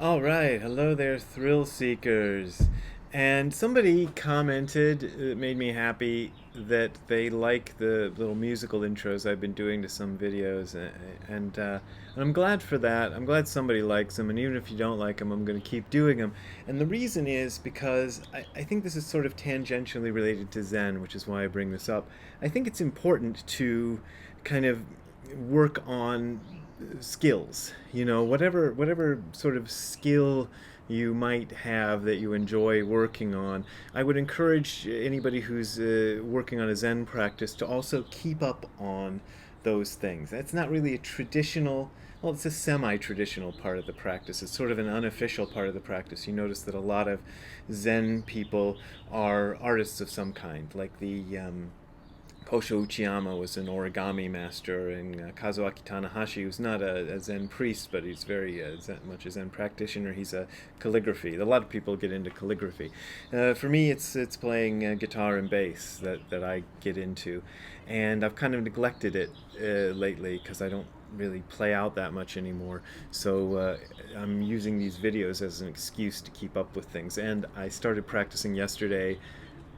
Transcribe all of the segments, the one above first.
All right, hello there, thrill seekers. And somebody commented, it made me happy that they like the little musical intros I've been doing to some videos, and I'm glad for that. I'm glad somebody likes them, and even if you don't like them, I'm going to keep doing them. And the reason is because I think this is sort of tangentially related to Zen, which is why I bring this up. I think it's important to kind of work on skills, whatever sort of skill you might have that you enjoy working on. I would encourage anybody who's working on a Zen practice to also keep up on those things. That's not really a traditional, well, it's a semi-traditional part of the practice. It's sort of an unofficial part of the practice. You notice that a lot of Zen people are artists of some kind, like the Kosho Uchiyama was an origami master, and Kazuaki Tanahashi, who's not a Zen priest, but he's very much a Zen practitioner. He's a calligraphy. A lot of people get into calligraphy. For me, it's playing guitar and bass that I get into, and I've kind of neglected it lately because I don't really play out that much anymore. So I'm using these videos as an excuse to keep up with things. And I started practicing yesterday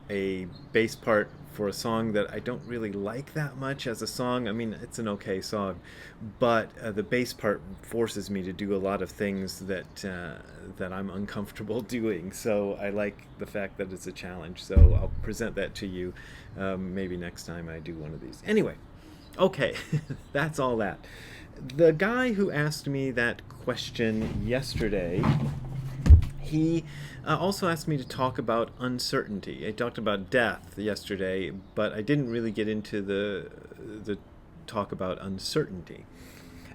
a bass part for a song that I don't really like that much as a song. I mean, it's an okay song, but the bass part forces me to do a lot of things that I'm uncomfortable doing. So I like the fact that it's a challenge. So I'll present that to you maybe next time I do one of these. Anyway, okay, that's all that. The guy who asked me that question yesterday, he also asked me to talk about uncertainty. I talked about death yesterday, but I didn't really get into the talk about uncertainty.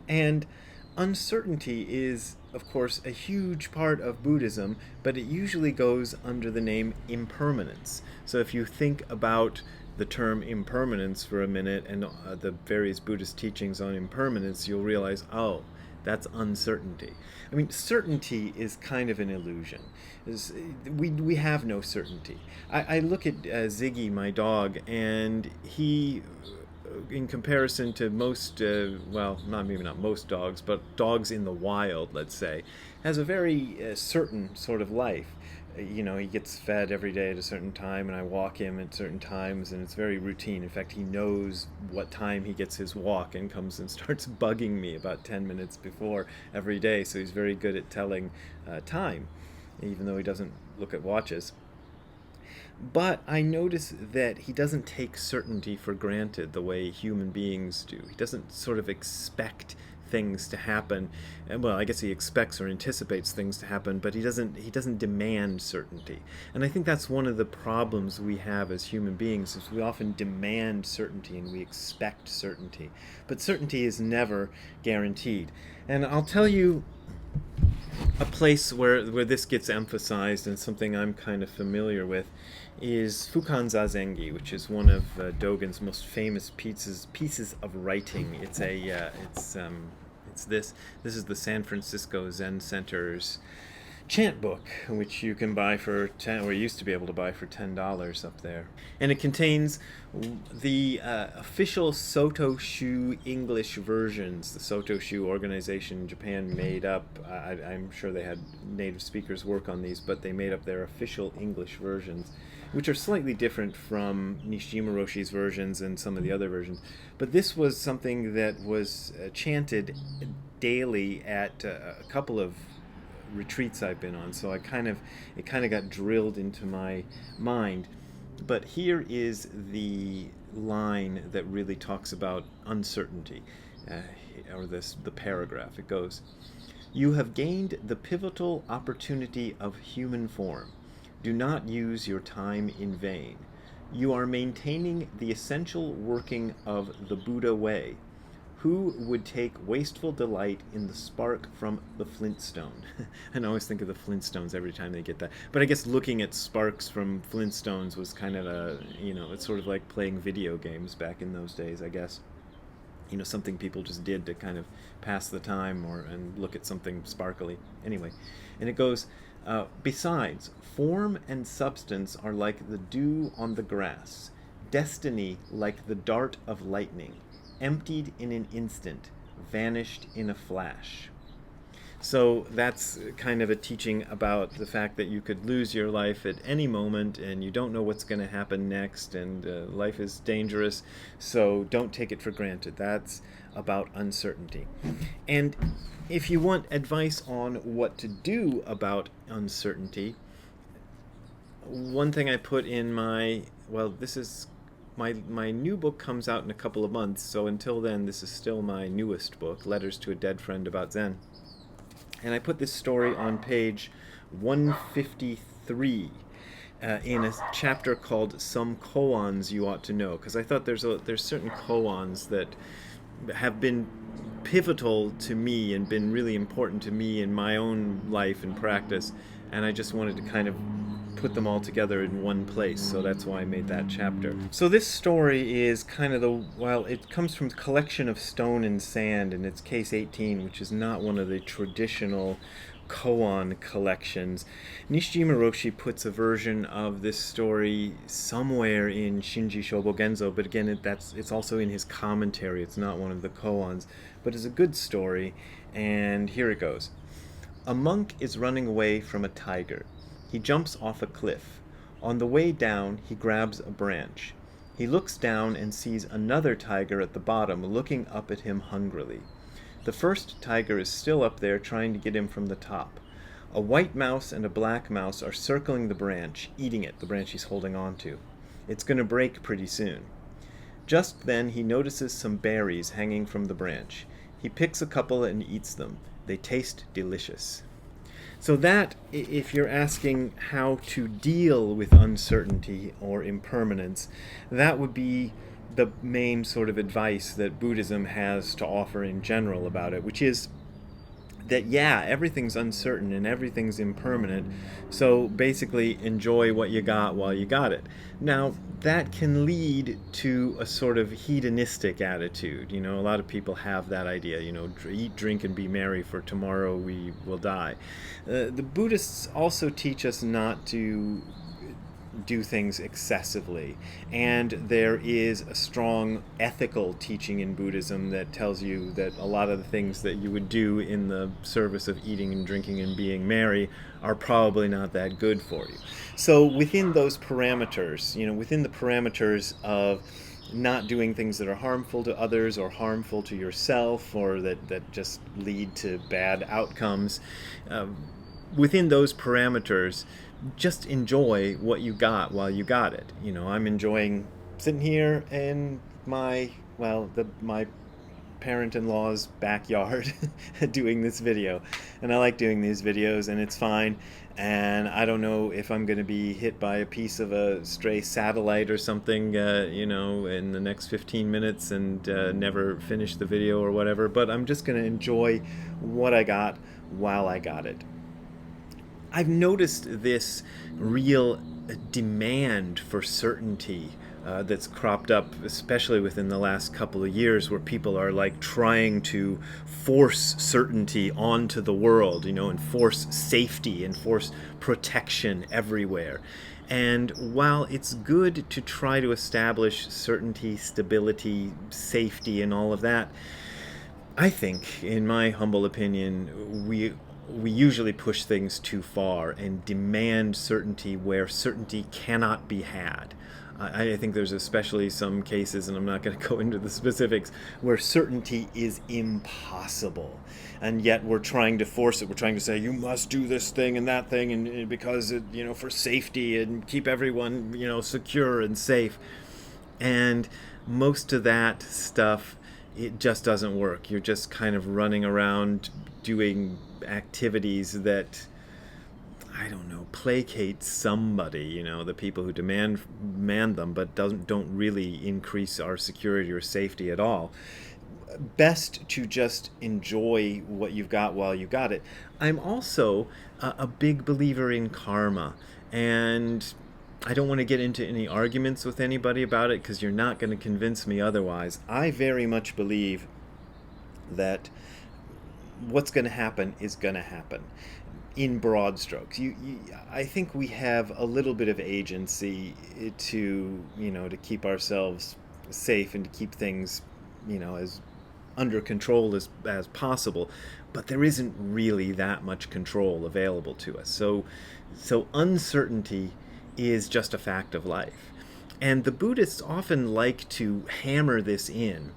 And uncertainty is, of course, a huge part of Buddhism, but it usually goes under the name impermanence. So if you think about the term impermanence for a minute and the various Buddhist teachings on impermanence, you'll realize, oh, that's uncertainty. I mean, certainty is kind of an illusion. We have no certainty. I look at Ziggy, my dog, and he, in comparison to most, well, not maybe not most dogs, but dogs in the wild, let's say, has a very certain sort of life. He gets fed every day at a certain time, and I walk him at certain times, and it's very routine. In fact, he knows what time he gets his walk and comes and starts bugging me about 10 minutes before every day, so he's very good at telling time, even though he doesn't look at watches. But I notice that he doesn't take certainty for granted the way human beings do. He doesn't sort of expect things to happen. And well, I guess he expects or anticipates things to happen, but he doesn't demand certainty. And I think that's one of the problems we have as human beings is we often demand certainty and we expect certainty. But certainty is never guaranteed. And I'll tell you a place where this gets emphasized and something I'm kind of familiar with is Fukan Zazengi, which is one of Dogen's most famous pieces of writing. It's this is the San Francisco Zen Center's chant book, which you can buy for 10, or you used to be able to buy for $10 up there. And it contains the official Soto Shu English versions. The Soto Shu organization in Japan made up, I'm sure they had native speakers work on these, but they made up their official English versions, which are slightly different from Nishijima Roshi's versions and some of the other versions. But this was something that was chanted daily at a couple of retreats I've been on, so it kind of got drilled into my mind. But here is the line that really talks about uncertainty, or the paragraph. It goes, "You have gained the pivotal opportunity of human form. Do not use your time in vain. You are maintaining the essential working of the Buddha way. Who would take wasteful delight in the spark from the flintstone?" And I always think of the Flintstones every time they get that. But I guess looking at sparks from Flintstones was kind of it's sort of like playing video games back in those days, I guess. Something people just did to kind of pass the time and look at something sparkly. Anyway, and it goes, besides, form and substance are like the dew on the grass, destiny like the dart of lightning, emptied in an instant, vanished in a flash. So that's kind of a teaching about the fact that you could lose your life at any moment and you don't know what's going to happen next, and life is dangerous, so don't take it for granted. That's about uncertainty. And if you want advice on what to do about uncertainty, one thing I put in my, well, this is my new book comes out in a couple of months, so until then this is still my newest book, Letters to a Dead Friend About Zen. And I put this story on page 153 in a chapter called Some Koans You Ought to Know, because I thought there's certain koans that have been pivotal to me and been really important to me in my own life and practice, and I just wanted to kind of put them all together in one place, so that's why I made that chapter. So this story is kind of it comes from Collection of Stone and Sand, and it's case 18, which is not one of the traditional koan collections. Nishijima Roshi puts a version of this story somewhere in Shinji Shobogenzo, but again, it's also in his commentary. It's not one of the koans, but it's a good story, and here it goes. A monk is running away from a tiger. He jumps off a cliff. On the way down, he grabs a branch. He looks down and sees another tiger at the bottom, looking up at him hungrily. The first tiger is still up there, trying to get him from the top. A white mouse and a black mouse are circling the branch, eating it, the branch he's holding on to. It's going to break pretty soon. Just then, he notices some berries hanging from the branch. He picks a couple and eats them. They taste delicious. So that, if you're asking how to deal with uncertainty or impermanence, that would be the main sort of advice that Buddhism has to offer in general about it, which is that, yeah, everything's uncertain and everything's impermanent, so basically enjoy what you got while you got it. Now, that can lead to a sort of hedonistic attitude. You know, a lot of people have that idea, you know, eat, drink, and be merry, for tomorrow we will die. The Buddhists also teach us not to do things excessively, and there is a strong ethical teaching in Buddhism that tells you that a lot of the things that you would do in the service of eating and drinking and being merry are probably not that good for you. So within those parameters, you know, within the parameters of not doing things that are harmful to others or harmful to yourself, or that just lead to bad outcomes, within those parameters, just enjoy what you got while you got it. You know, I'm enjoying sitting here in my parent-in-law's backyard doing this video, and I like doing these videos, and it's fine. And I don't know if I'm going to be hit by a piece of a stray satellite or something, you know, in the next 15 minutes and never finish the video or whatever, but I'm just going to enjoy what I got while I got it. I've noticed this real demand for certainty that's cropped up, especially within the last couple of years, where people are like trying to force certainty onto the world, you know, and force safety and force protection everywhere. And while it's good to try to establish certainty, stability, safety, and all of that, I think, in my humble opinion, we usually push things too far and demand certainty where certainty cannot be had. I think there's especially some cases, and I'm not going to go into the specifics, where certainty is impossible, and yet we're trying to force it. We're trying to say, you must do this thing and that thing, and because it, you know, for safety and keep everyone, you know, secure and safe. And most of that stuff, it just doesn't work. You're just kind of running around doing activities that, I don't know, placate somebody, you know, the people who demand them, but don't really increase our security or safety at all. Best to just enjoy what you've got while you got it. I'm also a big believer in karma, and I don't want to get into any arguments with anybody about it, because you're not going to convince me otherwise. I very much believe that what's going to happen is going to happen, in broad strokes. I think we have a little bit of agency to, you know, to keep ourselves safe and to keep things, you know, as under control as possible, but there isn't really that much control available to us. So uncertainty is just a fact of life. And the Buddhists often like to hammer this in,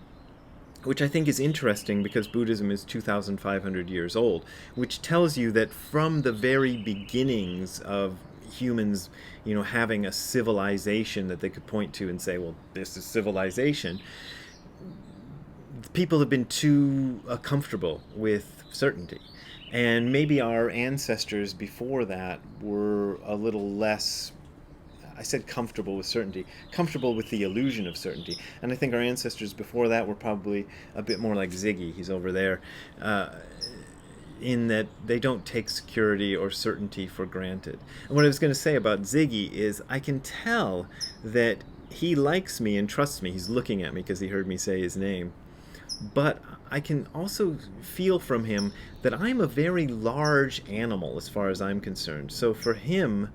which I think is interesting because Buddhism is 2,500 years old, which tells you that from the very beginnings of humans, having a civilization that they could point to and say, well, this is civilization, people have been too comfortable with certainty. And maybe our ancestors before that were a little less, I said comfortable with certainty, comfortable with the illusion of certainty. And I think our ancestors before that were probably a bit more like Ziggy, he's over there, in that they don't take security or certainty for granted. And what I was going to say about Ziggy is I can tell that he likes me and trusts me. He's looking at me because he heard me say his name. But I can also feel from him that I'm a very large animal as far as I'm concerned. So for him,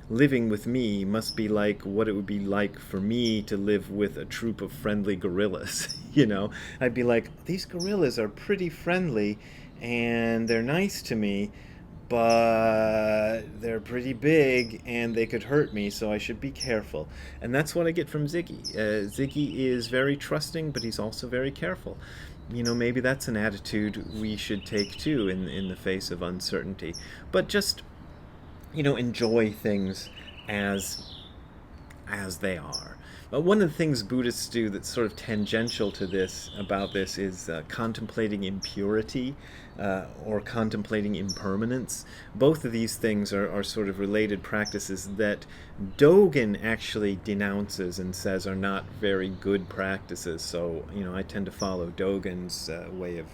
living with me must be like what it would be like for me to live with a troop of friendly gorillas. I'd be like, these gorillas are pretty friendly and they're nice to me, but they're pretty big and they could hurt me, so I should be careful. And that's what I get from Ziggy. Ziggy is very trusting, but he's also very careful. Maybe that's an attitude we should take too in the face of uncertainty. But just, enjoy things as they are. But one of the things Buddhists do that's sort of tangential to this, about this, is contemplating impurity or contemplating impermanence. Both of these things are sort of related practices that Dogen actually denounces and says are not very good practices. So, I tend to follow Dogen's way of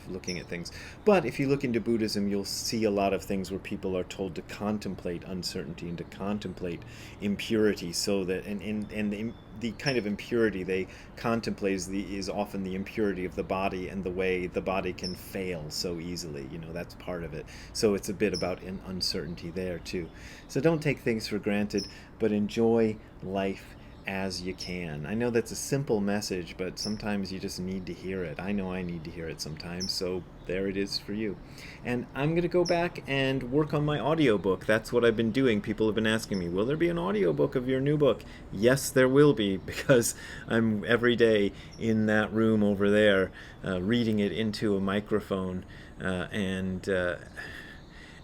looking at things. But if you look into Buddhism, you'll see a lot of things where people are told to contemplate uncertainty and to contemplate impurity, so that and the kind of impurity they contemplate is often the impurity of the body and the way the body can fail so easily. That's part of it. So it's a bit about an uncertainty there too. So don't take things for granted, but enjoy life as you can. I know that's a simple message, but sometimes you just need to hear it. I know I need to hear it sometimes, so there it is for you. And I'm going to go back and work on my audiobook. That's what I've been doing. People have been asking me, will there be an audiobook of your new book? Yes, there will be, because I'm every day in that room over there reading it into a microphone, and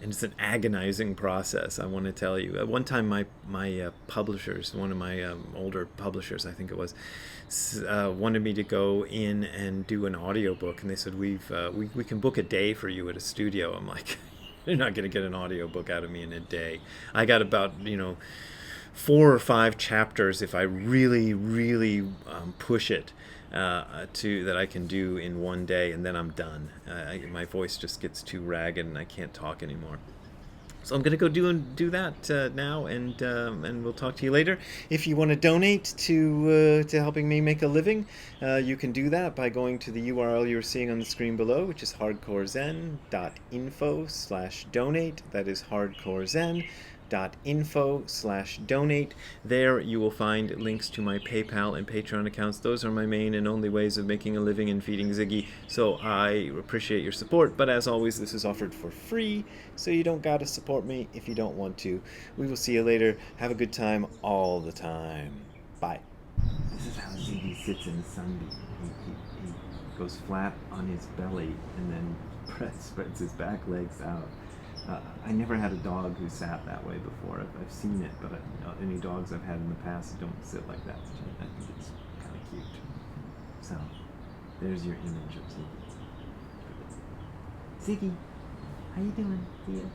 it's an agonizing process, I want to tell you. At one time, my publishers, one of my older publishers, I think it was, wanted me to go in and do an audiobook, and they said, we can book a day for you at a studio. I'm like, you're not going to get an audiobook out of me in a day. I got about 4 or 5 chapters if I really, really push it. That I can do in one day, and then I'm done. My voice just gets too ragged and I can't talk anymore. So I'm going to go do that now, and we'll talk to you later. If you want to donate to helping me make a living, you can do that by going to the URL you're seeing on the screen below, which is hardcorezen.info/donate. That is hardcorezen.info/donate. There you will find links to my PayPal and Patreon accounts. Those are my main and only ways of making a living and feeding Ziggy, so I appreciate your support. But as always, this is offered for free, so you don't gotta support me if you don't want to. We will see you later. Have a good time all the time. Bye. This is how Ziggy sits in the sun. He goes flat on his belly and then spreads his back legs out. I never had a dog who sat that way before. I've seen it, but any dogs I've had in the past don't sit like that. I think it's kind of cute. So, there's your image of Ziggy. Ziggy, how you doing, dear?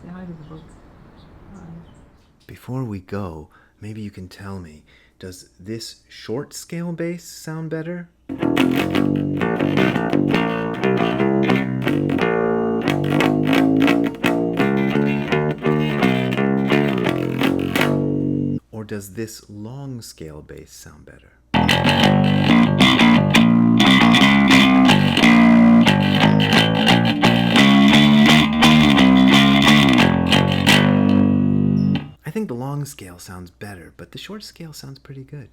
Say hi to the folks. Hi. Before we go, maybe you can tell me, does this short scale bass sound better? Or does this long scale bass sound better? I think the long scale sounds better, but the short scale sounds pretty good.